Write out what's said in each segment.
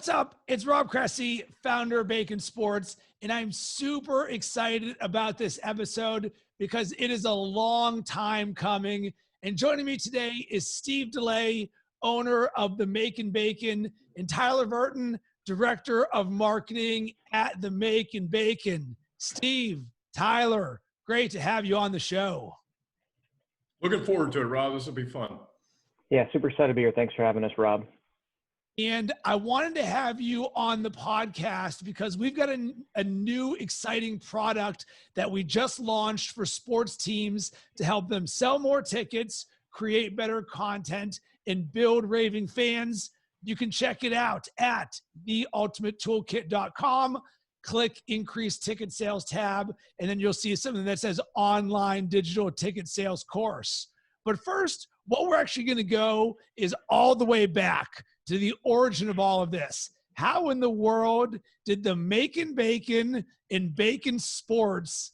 What's up? It's Rob Cressy, founder of Bacon Sports, and I'm super excited about this episode because it is a long time coming. And joining me today is Steve DeLay, owner of the Macon Bacon, and Tyler Burton, director of marketing at the Macon Bacon. Steve, Tyler, great to have you on the show. Looking forward to it, Rob. This will be fun. Yeah, super excited to be here. Thanks for having us, Rob. And I wanted to have you on the podcast because we've got a new exciting product that we just launched for sports teams to help them sell more tickets, create better content, and build raving fans. You can check it out at theultimatetoolkit.com. Click increase ticket sales tab, and then you'll see something that says online digital ticket sales course. But first, what we're actually going to go is all the way back to the origin of all of this. How in the world did the Macon Bacon and Bacon Sports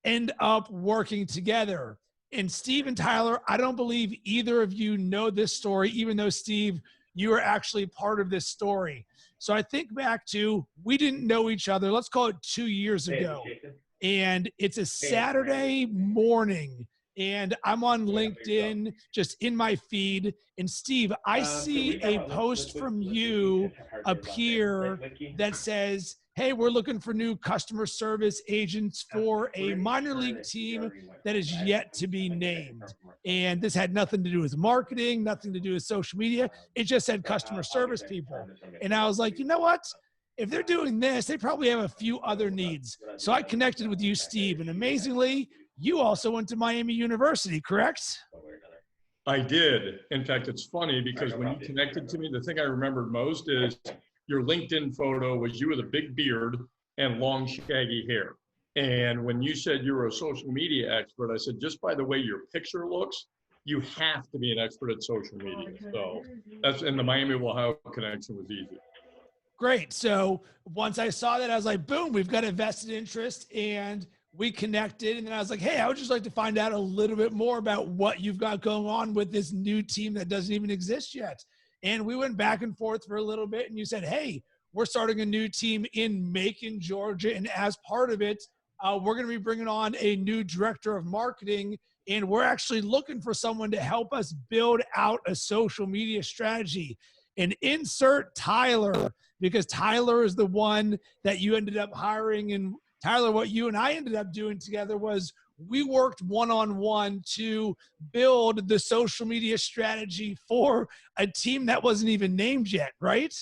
end up working together? And Steve and Tyler, I don't believe either of you know this story, even though, Steve, you are actually part of this story. So I think back to, we didn't know each other, let's call it 2 years ago. And it's a Saturday morning. And I'm on LinkedIn, just in my feed. And Steve, I see a post from you appear that says, hey, we're looking for new customer service agents for a minor league team that is yet to be named. And this had nothing to do with marketing, nothing to do with social media. It just said customer service people. And I was like, you know what? If they're doing this, they probably have a few other needs. So I connected with you, Steve, and amazingly, you also went to Miami University, correct? I did. In fact, it's funny because when you connected to me, the thing I remembered most is your LinkedIn photo was you with a big beard and long, shaggy hair. And when you said you were a social media expert, I said, just by the way your picture looks, you have to be an expert at social media. So that's, and the Miami, Ohio connection was easy. Great. So once I saw that, I was like, boom, we've got a vested interest, and we connected. And then I was like, hey, I would just like to find out a little bit more about what you've got going on with this new team that doesn't even exist yet. And we went back and forth for a little bit, and you said, hey, we're starting a new team in Macon, Georgia. And as part of it, we're going to be bringing on a new director of marketing. And we're actually looking for someone to help us build out a social media strategy. And insert Tyler, because Tyler is the one that you ended up hiring. And Tyler, what you and I ended up doing together was we worked one-on-one to build the social media strategy for a team that wasn't even named yet, right?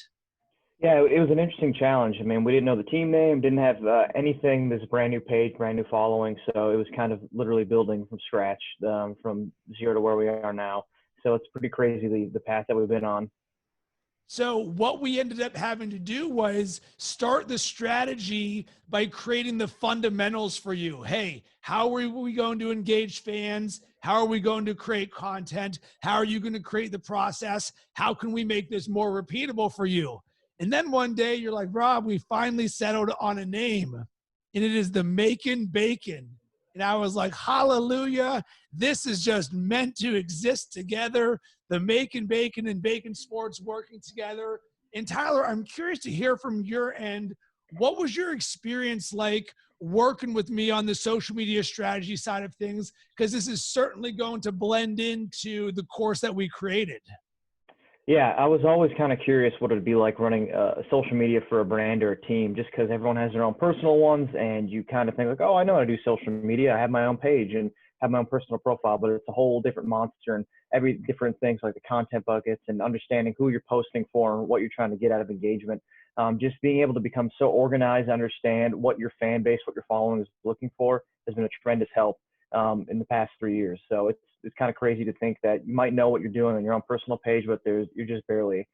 Yeah, it was an interesting challenge. I mean, we didn't know the team name, didn't have anything. This brand new page, brand new following. So it was kind of literally building from scratch, from zero to where we are now. So it's pretty crazy, the path that we've been on. So what we ended up having to do was start the strategy by creating the fundamentals for you. Hey, how are we going to engage fans? How are we going to create content? How are you going to create the process? How can we make this more repeatable for you? And then one day you're like, Rob, we finally settled on a name, and it is the Macon Bacon. And I was like, hallelujah, this is just meant to exist together. The Macon Bacon and Bacon Sports working together. And Tyler, I'm curious to hear from your end, what was your experience like working with me on the social media strategy side of things? Because this is certainly going to blend into the course that we created. Yeah, I was always kind of curious what it would be like running social media for a brand or a team, just because everyone has their own personal ones, and you kind of think like, oh, I know how to do social media. I have my own page and have my own personal profile, but it's a whole different monster, and every different things like the content buckets and understanding who you're posting for and what you're trying to get out of engagement. Just being able to become so organized, understand what your fan base, what your following is looking for, has been a tremendous help in the past 3 years. So it's kind of crazy to think that you might know what you're doing on your own personal page, but you're just barely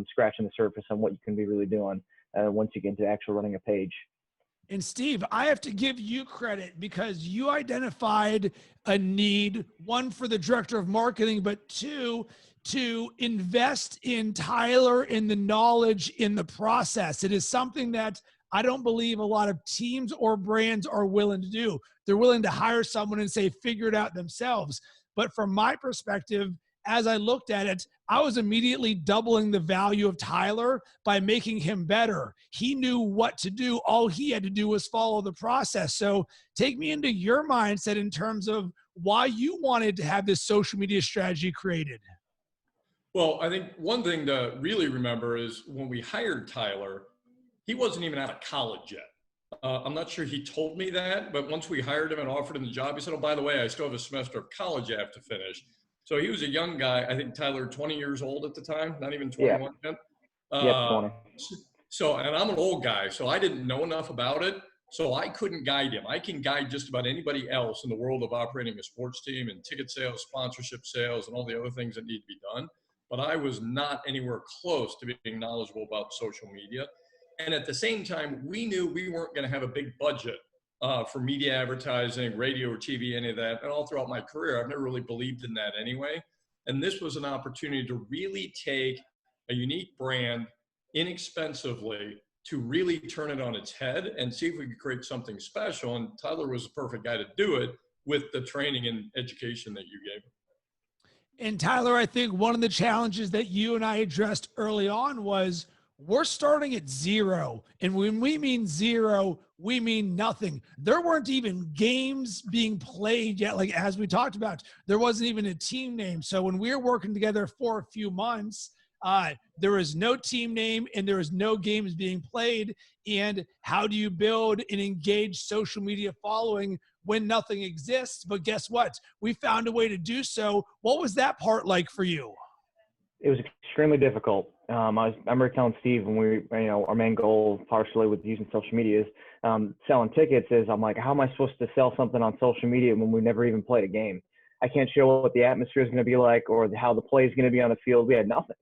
scratching the surface on what you can be really doing once you get into actually running a page. And Steve, I have to give you credit because you identified a need, one, for the director of marketing, but two, to invest in Tyler in the knowledge in the process. It is something that I don't believe a lot of teams or brands are willing to do. They're willing to hire someone and say, figure it out themselves. But from my perspective, as I looked at it, I was immediately doubling the value of Tyler by making him better. He knew what to do. All he had to do was follow the process. So take me into your mindset in terms of why you wanted to have this social media strategy created. Well, I think one thing to really remember is when we hired Tyler, he wasn't even out of college yet. I'm not sure he told me that, but once we hired him and offered him the job, he said, oh, by the way, I still have a semester of college I have to finish. So he was a young guy. I think Tyler, 20 years old at the time, not even 21 yet. Yep, 20. So, and I'm an old guy, so I didn't know enough about it. So I couldn't guide him. I can guide just about anybody else in the world of operating a sports team and ticket sales, sponsorship sales, and all the other things that need to be done. But I was not anywhere close to being knowledgeable about social media. And at the same time, we knew we weren't going to have a big budget for media advertising, radio or TV, any of that. And all throughout my career, I've never really believed in that anyway. And this was an opportunity to really take a unique brand inexpensively to really turn it on its head and see if we could create something special. And Tyler was the perfect guy to do it with the training and education that you gave him. And Tyler, I think one of the challenges that you and I addressed early on was we're starting at zero. And when we mean zero, we mean nothing. There weren't even games being played yet. Like, as we talked about, there wasn't even a team name. So when we were working together for a few months, there was no team name and there was no games being played. And how do you build an engaged social media following when nothing exists? But guess what? We found a way to do so. What was that part like for you? It was extremely difficult. I remember telling Steve when our main goal partially with using social media is selling tickets is I'm like, how am I supposed to sell something on social media when we never even played a game? I can't show what the atmosphere is going to be like or how the play is going to be on the field. We had nothing.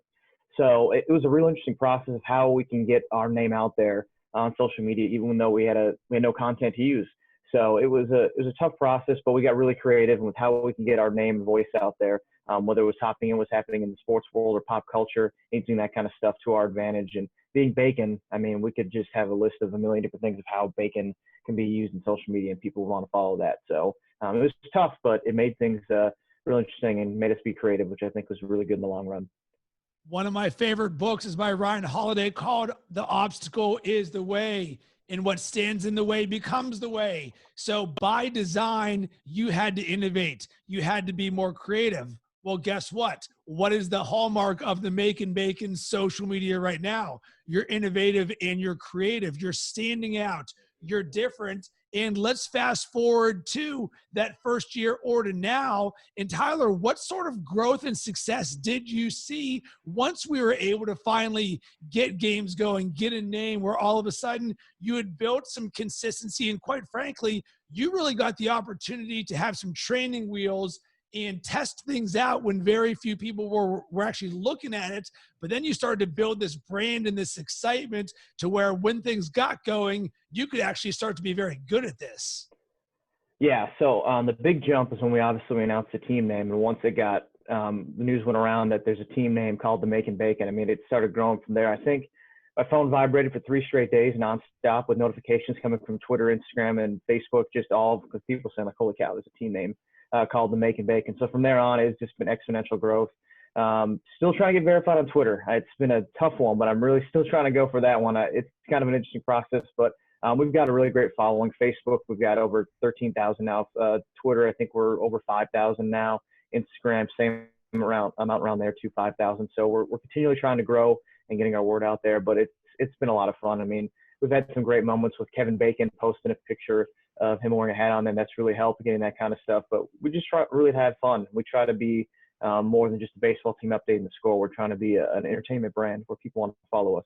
So it was a real interesting process of how we can get our name out there on social media, even though we had no content to use. So it was a tough process, but we got really creative with how we can get our name and voice out there, whether it was topping in what's happening in the sports world or pop culture, using that kind of stuff to our advantage. And being Bacon, I mean, we could just have a list of a million different things of how Bacon can be used in social media, and people want to follow that. So it was tough, but it made things really interesting and made us be creative, which I think was really good in the long run. One of my favorite books is by Ryan Holiday called The Obstacle is the Way, and what stands in the way becomes the way. So by design, you had to innovate. You had to be more creative. Well, guess what? What is the hallmark of the Macon Bacon social media right now? You're innovative and you're creative. You're standing out. You're different. And let's fast forward to that first year or to now. And Tyler, what sort of growth and success did you see once we were able to finally get games going, get a name where all of a sudden you had built some consistency, and quite frankly, you really got the opportunity to have some training wheels and test things out when very few people were actually looking at it. But then you started to build this brand and this excitement to where when things got going, you could actually start to be very good at this. Yeah, so the big jump is when we obviously announced the team name. And once it got, the news went around that there's a team name called the Macon Bacon. I mean, it started growing from there. I think my phone vibrated for 3 straight days nonstop with notifications coming from Twitter, Instagram, and Facebook, just all because people saying like, holy cow, there's a team name. Called the Macon Bacon. So from there on, it's just been exponential growth. Still trying to get verified on Twitter. It's been a tough one, but I'm really still trying to go for that one. It's kind of an interesting process, but we've got a really great following. Facebook, we've got over 13,000 now. Twitter, I think we're over 5,000 now. Instagram, same amount around there too, 5,000. So we're continually trying to grow and getting our word out there, but it's been a lot of fun. I mean, we've had some great moments with Kevin Bacon posting a picture of him wearing a hat on, and that's really helped getting that kind of stuff. But we just try really to have fun. We try to be more than just a baseball team updating the score. We're trying to be an entertainment brand where people want to follow us.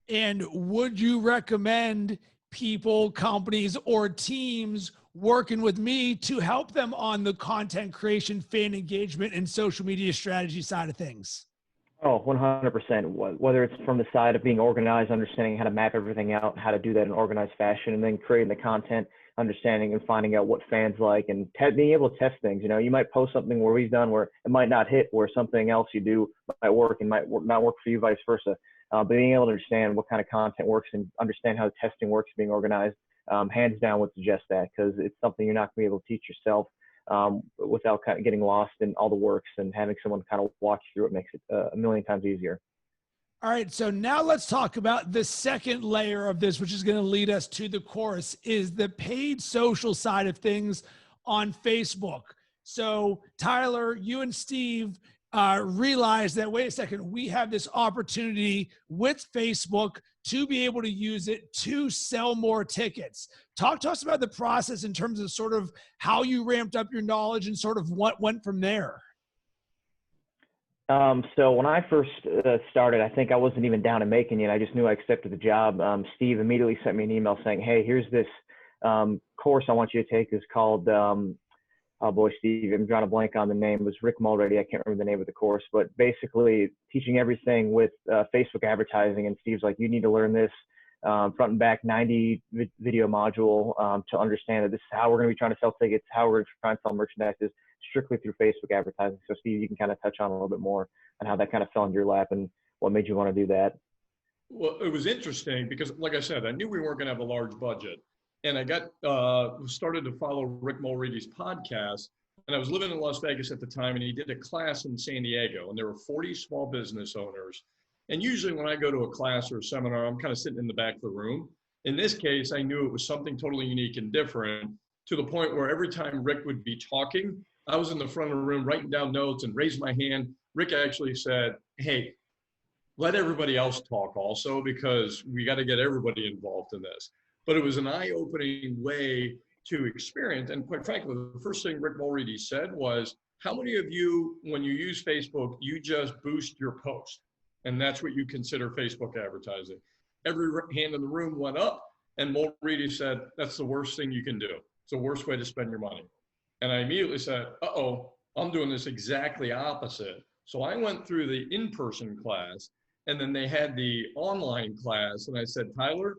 And would you recommend people, companies, or teams working with me to help them on the content creation, fan engagement, and social media strategy side of things? Oh, 100%. Whether it's from the side of being organized, understanding how to map everything out, how to do that in an organized fashion, and then creating the content, understanding and finding out what fans like, and being able to test things. You know, you might post something where we've done where it might not hit, where something else you do might work and might not work for you, vice versa. But being able to understand what kind of content works and understand how the testing works, being organized, hands down would suggest that, because it's something you're not going to be able to teach yourself. without kind of getting lost in all the works, and having someone kind of walk you through it makes it a million times easier. All right, so now let's talk about the second layer of this, which is going to lead us to the course, is the paid social side of things on Facebook. So Tyler, you and Steve realized that, wait a second, we have this opportunity with Facebook to be able to use it to sell more tickets. Talk to us about the process in terms of sort of how you ramped up your knowledge and sort of what went from there. So when I first started, I think I wasn't even down in Macon yet. I just knew I accepted the job. Steve immediately sent me an email saying, hey, here's this course I want you to take. It's called, oh boy, Steve, I'm drawing a blank on the name. It was Rick Mulready. I can't remember the name of the course, but basically teaching everything with Facebook advertising. And Steve's like, you need to learn this front and back 90 video module to understand that this is how we're going to be trying to sell tickets, how we're going to try and sell merchandise is strictly through Facebook advertising. So Steve, you can kind of touch on a little bit more on how that kind of fell into your lap and what made you want to do that. Well, it was interesting because, like I said, I knew we weren't going to have a large budget. And I got started to follow Rick Mulready's podcast. And I was living in Las Vegas at the time, and he did a class in San Diego. And there were 40 small business owners. And usually when I go to a class or a seminar, I'm kind of sitting in the back of the room. In this case, I knew it was something totally unique and different, to the point where every time Rick would be talking, I was in the front of the room writing down notes and raised my hand. Rick actually said, hey, let everybody else talk also, because we got to get everybody involved in this. But it was an eye-opening way to experience. And quite frankly, the first thing Rick Mulready said was, how many of you, when you use Facebook, you just boost your post? And that's what you consider Facebook advertising. Every hand in the room went up, and Mulready said, that's the worst thing you can do. It's the worst way to spend your money. And I immediately said, uh-oh, I'm doing this exactly opposite. So I went through the in-person class, and then they had the online class. And I said, Tyler,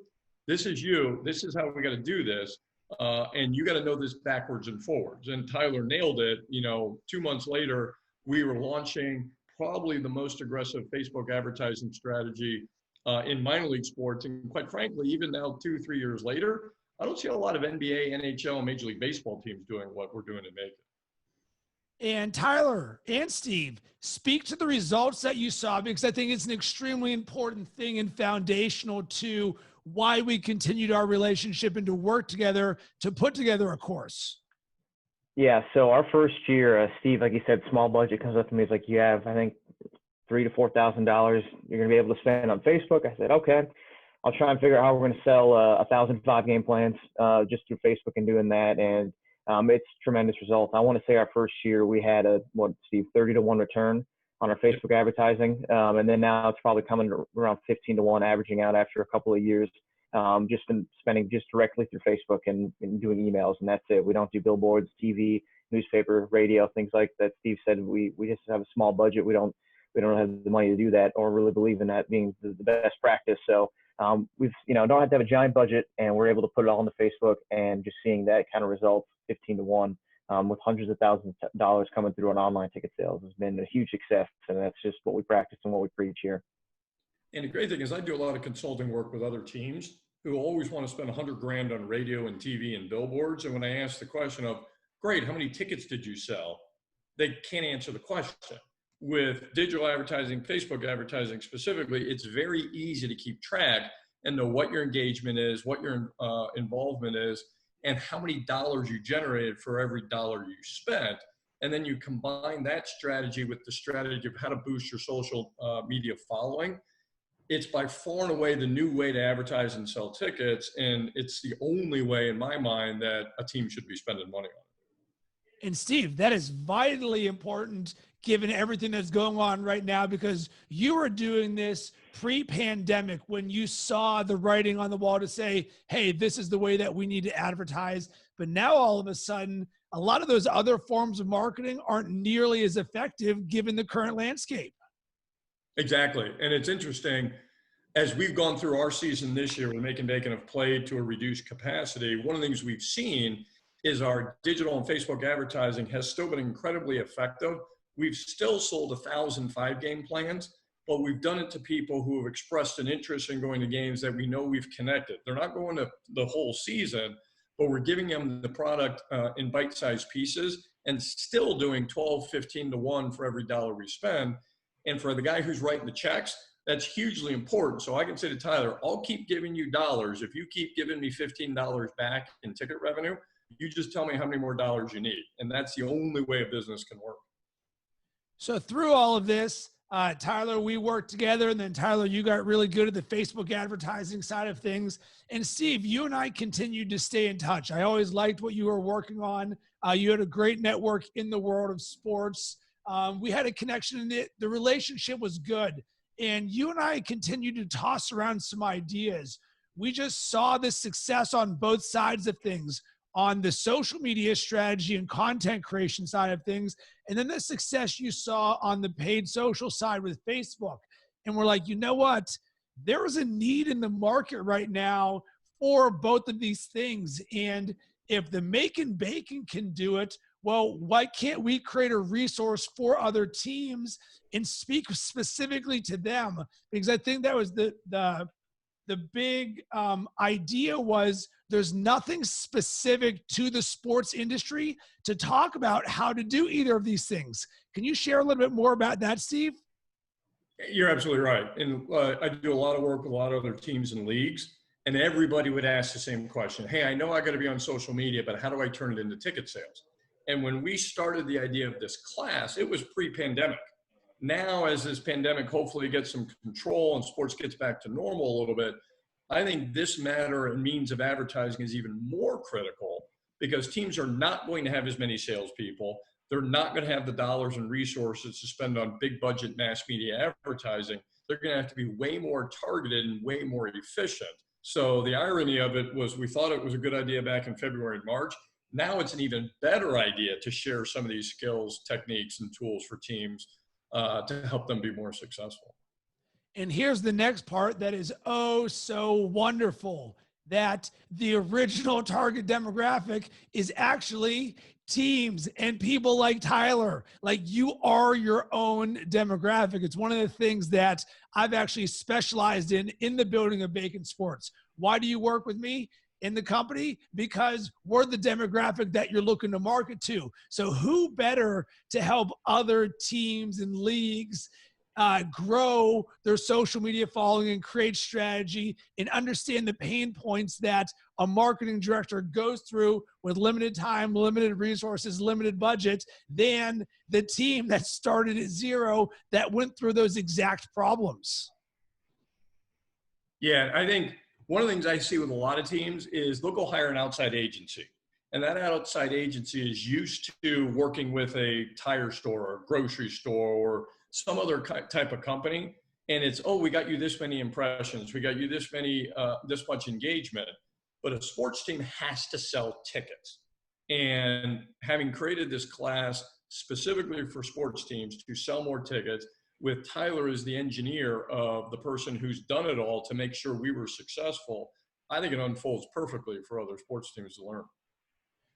this is you. This is how we got to do this. And you got to know this backwards and forwards. And Tyler nailed it. 2 months later, we were launching probably the most aggressive Facebook advertising strategy in minor league sports. And quite frankly, even now, 2-3 years later, I don't see a lot of NBA, NHL, and Major League Baseball teams doing what we're doing in Macon. And Tyler and Steve, speak to the results that you saw, because I think it's an extremely important thing and foundational to why we continued our relationship and to work together to put together a course. Yeah, so our first year, Steve, like you said, small budget, comes up to me. He's like, you have, I think, $3,000 to $4,000 you're going to be able to spend on Facebook. I said, okay, I'll try and figure out how we're going to sell 1,000 5-game plans just through Facebook and doing that. And it's tremendous results. I want to say our first year we had a, 30 to 1 return on our Facebook advertising. And then now it's probably coming to around 15 to 1, averaging out after a couple of years. Just in spending just directly through Facebook and doing emails, and that's it. We don't do billboards, TV, newspaper, radio, things like that. Steve said we just have a small budget. We don't have the money to do that, or really believe in that being the best practice. So we've don't have to have a giant budget, and we're able to put it all into Facebook, and just seeing that kind of results, 15 to 1, with hundreds of thousands of dollars coming through on online ticket sales, has been a huge success, and that's just what we practice and what we preach here. And the great thing is I do a lot of consulting work with other teams who always want to spend $100,000 on radio and TV and billboards. And when I ask the question of, great, how many tickets did you sell? They can't answer the question. With digital advertising, Facebook advertising specifically, it's very easy to keep track and know what your engagement is, what your involvement is, and how many dollars you generated for every dollar you spent. And then you combine that strategy with the strategy of how to boost your social media following. It's by far and away the new way to advertise and sell tickets. And it's the only way, in my mind, that a team should be spending money on it. And Steve, that is vitally important given everything that's going on right now, because you were doing this pre-pandemic when you saw the writing on the wall to say, hey, this is the way that we need to advertise. But now all of a sudden, a lot of those other forms of marketing aren't nearly as effective given the current landscape. Exactly. And it's interesting, as we've gone through our season this year with Macon Bacon have played to a reduced capacity, one of the things we've seen is our digital and Facebook advertising has still been incredibly effective. We've still sold 1,000 5-game plans, but we've done it to people who have expressed an interest in going to games that we know we've connected. They're not going to the whole season, but we're giving them the product in bite-sized pieces. and still doing 12, 15 to 1 for every dollar we spend. And for the guy who's writing the checks, that's hugely important. So I can say to Tyler, I'll keep giving you dollars. If you keep giving me $15 back in ticket revenue, you just tell me how many more dollars you need. And that's the only way a business can work. So through all of this, Tyler, we worked together, and then Tyler, you got really good at the Facebook advertising side of things. And Steve, you and I continued to stay in touch. I always liked what you were working on. You had a great network in the world of sports. We had a connection in it. The relationship was good. And you and I continued to toss around some ideas. We just saw the success on both sides of things, on the social media strategy and content creation side of things, and then the success you saw on the paid social side with Facebook. And we're like, you know what? There is a need in the market right now for both of these things. And if the Macon Bacon can do it, well, why can't we create a resource for other teams and speak specifically to them? Because I think that was the big idea was there's nothing specific to the sports industry to talk about how to do either of these things. Can you share a little bit more about that, Steve? You're absolutely right. And I do a lot of work with a lot of other teams and leagues, and everybody would ask the same question. Hey, I know I got to be on social media, but how do I turn it into ticket sales? And when we started the idea of this class, it was pre-pandemic. Now, as this pandemic hopefully gets some control and sports gets back to normal a little bit, I think this matter and means of advertising is even more critical because teams are not going to have as many salespeople. They're not going to have the dollars and resources to spend on big budget mass media advertising. They're going to have to be way more targeted and way more efficient. So the irony of it was we thought it was a good idea back in February and March. Now it's an even better idea to share some of these skills, techniques, and tools for teams to help them be more successful. And here's the next part that is oh so wonderful, that the original target demographic is actually teams and people like Tyler. Like, you are your own demographic. It's one of the things that I've actually specialized in the building of Bacon Sports. Why do you work with me in the company? Because we're the demographic that you're looking to market to. So who better to help other teams and leagues grow their social media following and create strategy and understand the pain points that a marketing director goes through with limited time, limited resources, limited budget, than the team that started at zero that went through those exact problems. Yeah, I think one of the things I see with a lot of teams is they'll go hire an outside agency. And that outside agency is used to working with a tire store or grocery store or some other type of company. And it's, oh, we got you this many impressions. We got you this much engagement. But a sports team has to sell tickets. And having created this class specifically for sports teams to sell more tickets, with Tyler as the engineer of the person who's done it all to make sure we were successful, I think it unfolds perfectly for other sports teams to learn.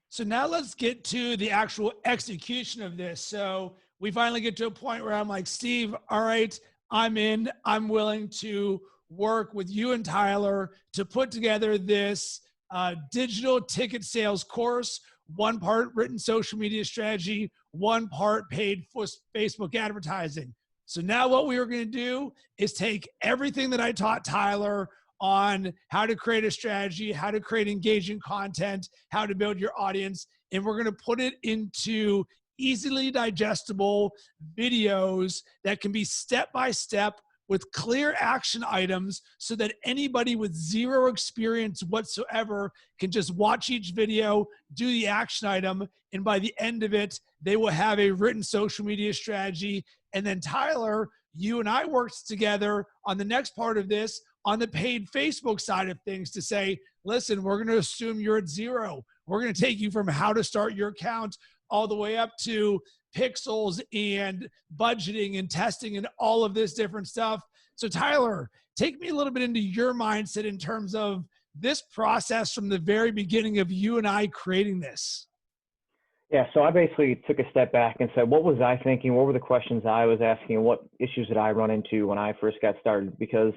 So now let's get to the actual execution of this. So we finally get to a point where I'm like, Steve, all right, I'm in. I'm willing to work with you and Tyler to put together this digital ticket sales course, one part written social media strategy, one part paid Facebook advertising. So now what we were going to do is take everything that I taught Tyler on how to create a strategy, how to create engaging content, how to build your audience, and we're going to put it into easily digestible videos that can be step-by-step with clear action items so that anybody with zero experience whatsoever can just watch each video, do the action item, and by the end of it, they will have a written social media strategy. And then Tyler, you and I worked together on the next part of this on the paid Facebook side of things to say, listen, we're going to assume you're at zero. We're going to take you from how to start your account all the way up to pixels and budgeting and testing and all of this different stuff. So Tyler, take me a little bit into your mindset in terms of this process from the very beginning of you and I creating this. Yeah, so I basically took a step back and said, what was I thinking? What were the questions I was asking? And what issues did I run into when I first got started? Because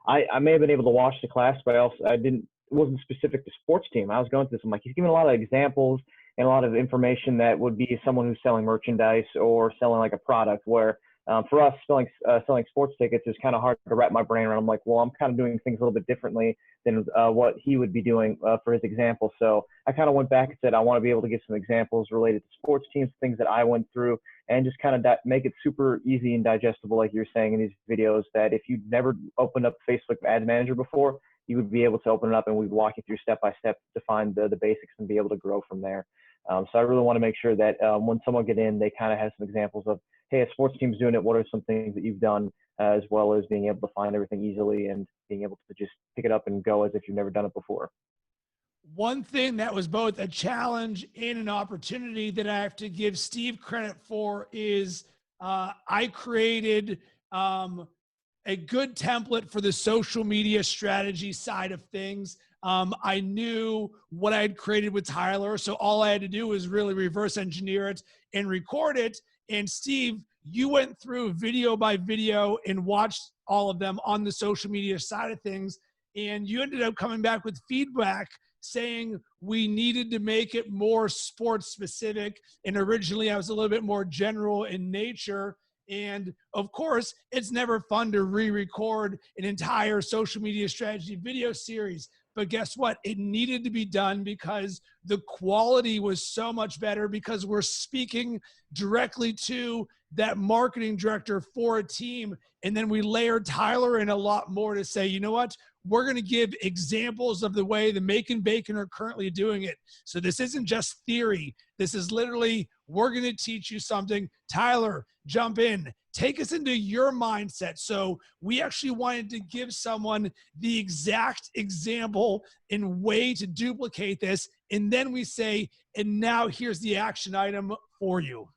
I may have been able to watch the class, but it wasn't specific to sports team. I was going through this. I'm like, he's giving a lot of examples. and a lot of information that would be someone who's selling merchandise or selling like a product. Where for us, selling sports tickets is kind of hard to wrap my brain around. I'm like, well, I'm kind of doing things a little bit differently than what he would be doing for his example. So I kind of went back and said, I want to be able to give some examples related to sports teams, things that I went through, and just kind of make it super easy and digestible, like you're saying in these videos, that if you've never opened up Facebook Ads Manager before, you would be able to open it up and we'd walk you through step by step to find the basics and be able to grow from there. So I really want to make sure that when someone get in, they kind of have some examples of, hey, a sports team's doing it. What are some things that you've done, as well as being able to find everything easily and being able to just pick it up and go as if you've never done it before. One thing that was both a challenge and an opportunity that I have to give Steve credit for is I created a good template for the social media strategy side of things. I knew what I had created with Tyler, so all I had to do was really reverse engineer it and record it. And Steve, you went through video by video and watched all of them on the social media side of things, and you ended up coming back with feedback saying we needed to make it more sports specific. And originally I was a little bit more general in nature. And of course, it's never fun to re-record an entire social media strategy video series. But guess what? It needed to be done because the quality was so much better, because we're speaking directly to that marketing director for a team. And then we layered Tyler in a lot more to say, you know what? We're going to give examples of the way the Macon Bacon are currently doing it. So this isn't just theory. This is literally, we're going to teach you something. Tyler, jump in. Take us into your mindset. So we actually wanted to give someone the exact example and way to duplicate this. And then we say, and now here's the action item for you.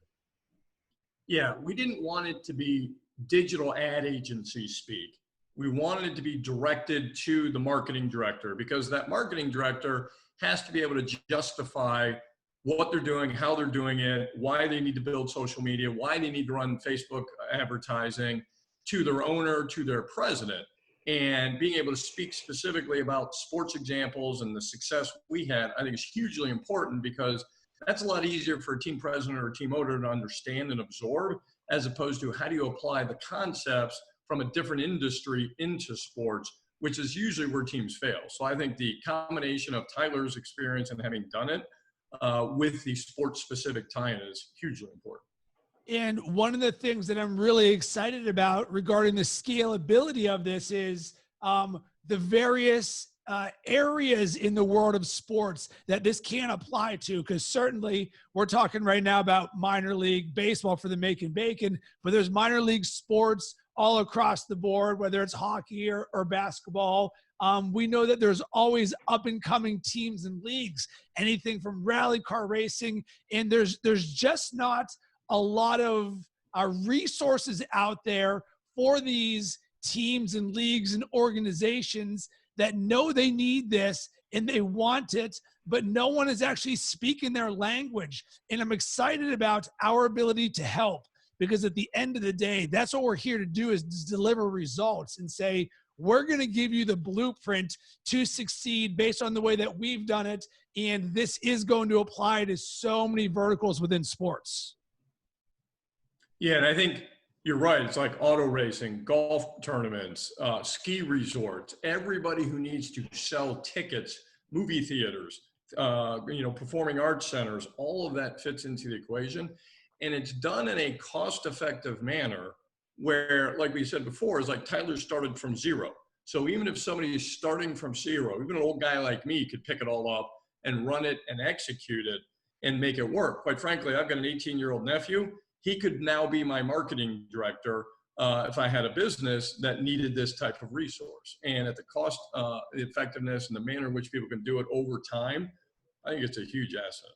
Yeah, we didn't want it to be digital ad agency speak. We wanted it to be directed to the marketing director, because that marketing director has to be able to justify what they're doing, how they're doing it, why they need to build social media, why they need to run Facebook advertising, to their owner, to their president. And being able to speak specifically about sports examples and the success we had, I think is hugely important, because that's a lot easier for a team president or a team owner to understand and absorb, as opposed to how do you apply the concepts from a different industry into sports, which is usually where teams fail. So I think the combination of Tyler's experience and having done it with the sports specific tie-in is hugely important. And one of the things that I'm really excited about regarding the scalability of this is the various areas in the world of sports that this can apply to, because certainly we're talking right now about minor league baseball for the Macon Bacon, but there's minor league sports all across the board, whether it's hockey or basketball. We know that there's always up and coming teams and leagues, anything from rally car racing, and there's just not a lot of resources out there for these teams and leagues and organizations that know they need this and they want it, but no one is actually speaking their language. And I'm excited about our ability to help, because at the end of the day, that's what we're here to do, is deliver results and say, we're going to give you the blueprint to succeed based on the way that we've done it. And this is going to apply to so many verticals within sports. Yeah, and I think you're right. It's like auto racing, golf tournaments, ski resorts, everybody who needs to sell tickets, movie theaters, performing arts centers, all of that fits into the equation. And it's done in a cost-effective manner where, like we said before, is like Tyler started from zero. So even if somebody is starting from zero, even an old guy like me could pick it all up and run it and execute it and make it work. Quite frankly, I've got an 18-year-old nephew. He could now be my marketing director if I had a business that needed this type of resource. And at the cost, the effectiveness, and the manner in which people can do it over time, I think it's a huge asset.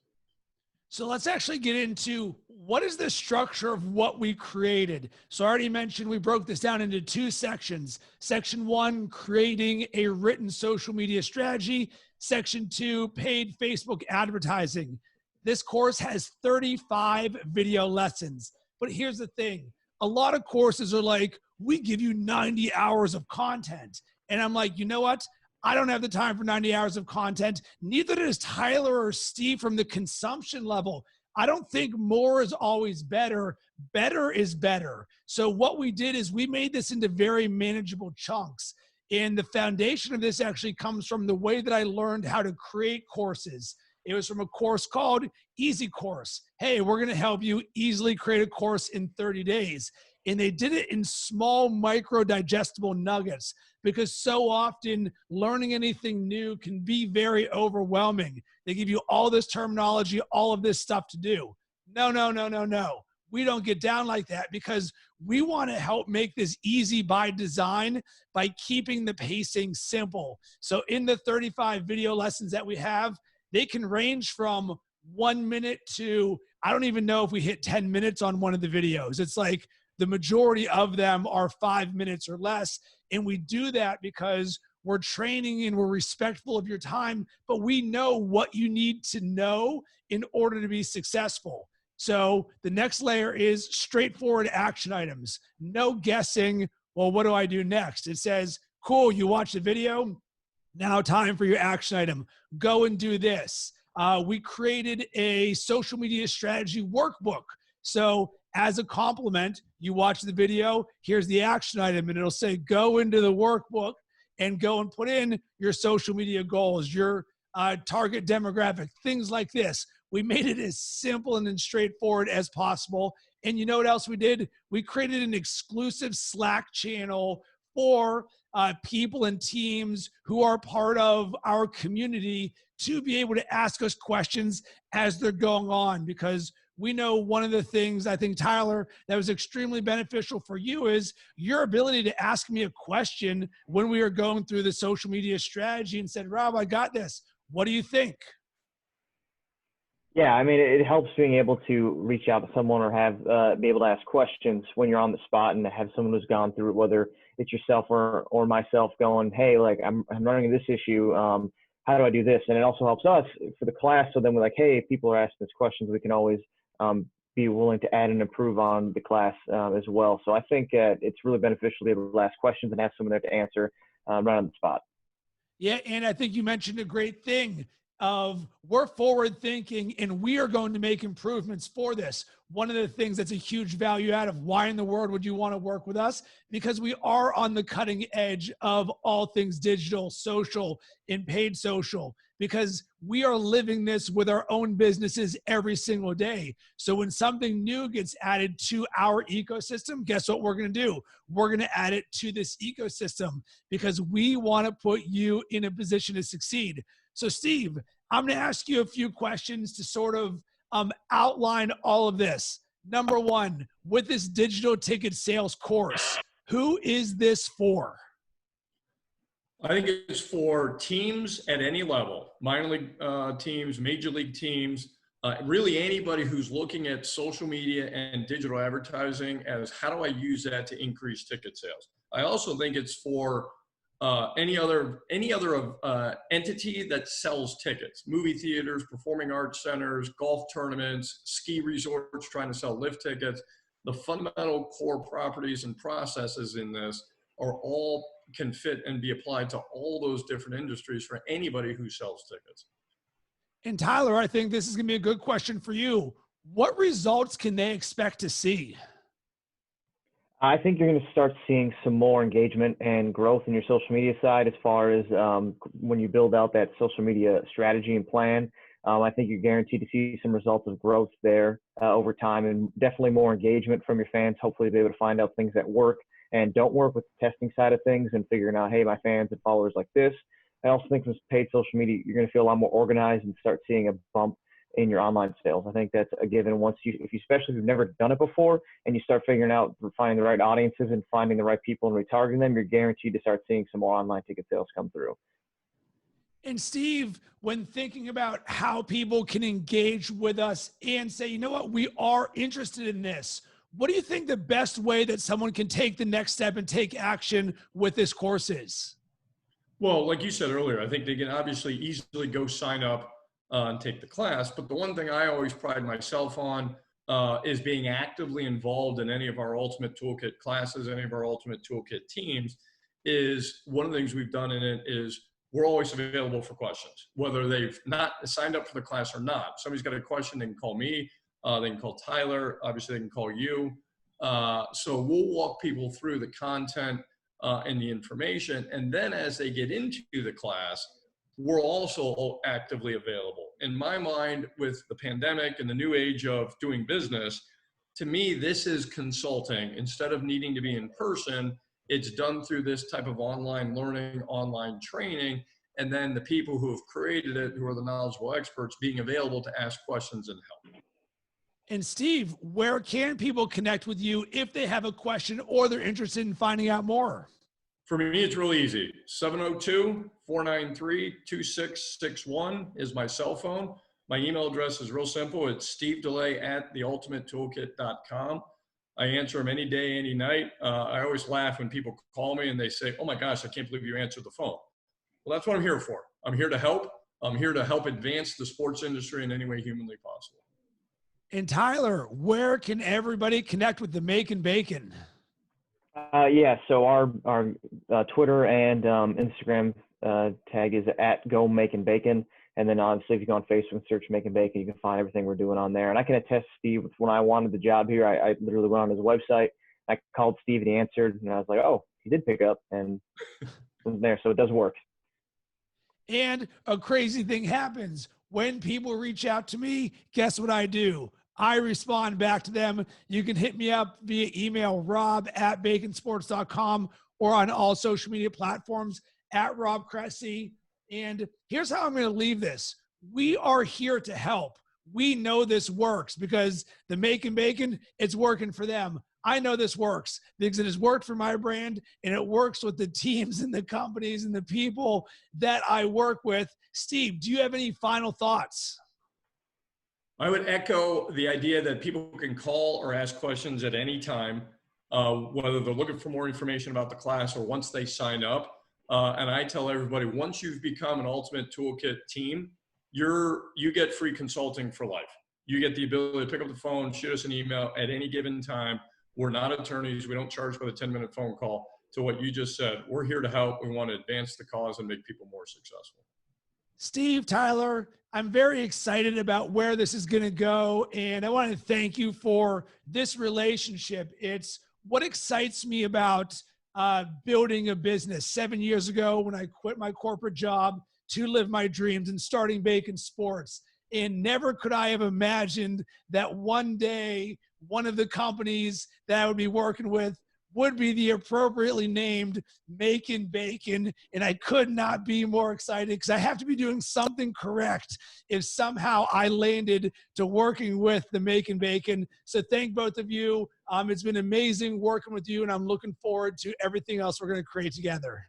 So let's actually get into what is the structure of what we created. So I already mentioned we broke this down into two sections. Section 1, creating a written social media strategy. Section 2, paid Facebook advertising. This course has 35 video lessons. But here's the thing. A lot of courses are like, we give you 90 hours of content. And I'm like, you know what? I don't have the time for 90 hours of content. Neither does Tyler or Steve from the consumption level. I don't think more is always better. Better is better. So what we did is we made this into very manageable chunks. And the foundation of this actually comes from the way that I learned how to create courses. It was from a course called Easy Course. Hey, we're going to help you easily create a course in 30 days. And they did it in small, micro digestible nuggets, because so often learning anything new can be very overwhelming. They give you all this terminology, all of this stuff to do. No, no, no, no, no. We don't get down like that, because we want to help make this easy by design by keeping the pacing simple. So in the 35 video lessons that we have, they can range from 1 minute to, I don't even know if we hit 10 minutes on one of the videos. It's like the majority of them are 5 minutes or less. And we do that because we're training and we're respectful of your time, but we know what you need to know in order to be successful. So the next layer is straightforward action items. No guessing, well, what do I do next? It says, cool, you watch the video. Now time for your action item. Go and do this. We created a social media strategy workbook. So as a compliment, you watch the video, here's the action item, and it'll say, go into the workbook and go and put in your social media goals, your target demographic, things like this. We made it as simple and as straightforward as possible. And you know what else we did? We created an exclusive Slack channel for people and teams who are part of our community to be able to ask us questions as they're going on, because we know one of the things, I think, Tyler, that was extremely beneficial for you is your ability to ask me a question when we were going through the social media strategy and said, Rob, I got this. What do you think? Yeah, I mean, it helps being able to reach out to someone or have be able to ask questions when you're on the spot, and to have someone who's gone through it, whether it's yourself or myself, going, hey, like I'm running this issue. How do I do this? And it also helps us for the class. So then we're like, hey, if people are asking us questions, we can always be willing to add and improve on the class as well. So I think it's really beneficial to be able to ask questions and have someone there to answer right on the spot. Yeah, and I think you mentioned a great thing of we're forward thinking and we are going to make improvements for this. One of the things that's a huge value add of why in the world would you want to work with us? Because we are on the cutting edge of all things digital, social, and paid social, because we are living this with our own businesses every single day. So when something new gets added to our ecosystem, guess what we're going to do? We're going to add it to this ecosystem because we want to put you in a position to succeed. So Steve, I'm going to ask you a few questions to sort of outline all of this. Number one, with this digital ticket sales course, who is this for? I think it's for teams at any level, minor league teams, major league teams, really anybody who's looking at social media and digital advertising as how do I use that to increase ticket sales. I also think it's for any other entity that sells tickets, movie theaters, performing arts centers, golf tournaments, ski resorts trying to sell lift tickets. The fundamental core properties and processes in this are all can fit and be applied to all those different industries for anybody who sells tickets. And Tyler, I think this is going to be a good question for you. What results can they expect to see? I think you're going to start seeing some more engagement and growth in your social media side as far as when you build out that social media strategy and plan. I think you're guaranteed to see some results of growth there over time, and definitely more engagement from your fans, hopefully be able to find out things that work and don't work with the testing side of things and figuring out, hey, my fans and followers like this. I also think with paid social media, you're going to feel a lot more organized and start seeing a bump in your online sales. I think that's a given. Once especially if you've never done it before, and you start figuring out finding the right audiences and finding the right people and retargeting them, you're guaranteed to start seeing some more online ticket sales come through. And Steve, when thinking about how people can engage with us and say, you know what, we are interested in this, what do you think the best way that someone can take the next step and take action with this course is? Well, like you said earlier, I think they can obviously easily go sign up and take the class. But the one thing I always pride myself on is being actively involved in any of our Ultimate Toolkit classes, any of our Ultimate Toolkit teams. Is one of the things we've done in it is we're always available for questions, whether they've not signed up for the class or not. If somebody's got a question, they can call me, they can call Tyler, obviously they can call you. So we'll walk people through the content and the information. And then as they get into the class, we're also actively available. In my mind, with the pandemic and the new age of doing business, to me, this is consulting. Instead of needing to be in person, it's done through this type of online learning, online training, and then the people who have created it, who are the knowledgeable experts, being available to ask questions and help. And Steve, where can people connect with you if they have a question or they're interested in finding out more? For me, it's really easy. 702-493-2661 is my cell phone. My email address is real simple. It's stevedelay@theultimatetoolkit.com. I answer them any day, any night. I always laugh when people call me and they say, oh my gosh, I can't believe you answered the phone. Well, that's what I'm here for. I'm here to help. I'm here to help advance the sports industry in any way humanly possible. And Tyler, where can everybody connect with the Macon Bacon? Yeah, so our Twitter and Instagram tag is @GoMaconBacon. And then obviously if you go on Facebook and search Macon Bacon, you can find everything we're doing on there. And I can attest, Steve, when I wanted the job here, I literally went on his website. I called Steve and he answered. And I was like, oh, he did pick up. And from there, so it does work. And a crazy thing happens. When people reach out to me, guess what I do? I respond back to them. You can hit me up via email, rob@baconsports.com, or on all social media platforms @Rob Cressy. And here's how I'm going to leave this. We are here to help. We know this works because the Macon Bacon, it's working for them. I know this works because it has worked for my brand and it works with the teams and the companies and the people that I work with. Steve, do you have any final thoughts? I would echo the idea that people can call or ask questions at any time, whether they're looking for more information about the class or once they sign up. And I tell everybody, once you've become an Ultimate Toolkit team, you get free consulting for life. You get the ability to pick up the phone, shoot us an email at any given time. We're not attorneys. We don't charge for the 10-minute phone call. To what you just said, we're here to help. We want to advance the cause and make people more successful. Steve, Tyler, I'm very excited about where this is going to go. And I want to thank you for this relationship. It's what excites me about building a business. 7 years ago, when I quit my corporate job to live my dreams and starting Bacon Sports. And never could I have imagined that one day, one of the companies that I would be working with would be the appropriately named Macon Bacon. And I could not be more excited because I have to be doing something correct if somehow I landed to working with the Macon Bacon. So thank both of you. It's been amazing working with you, and I'm looking forward to everything else we're going to create together.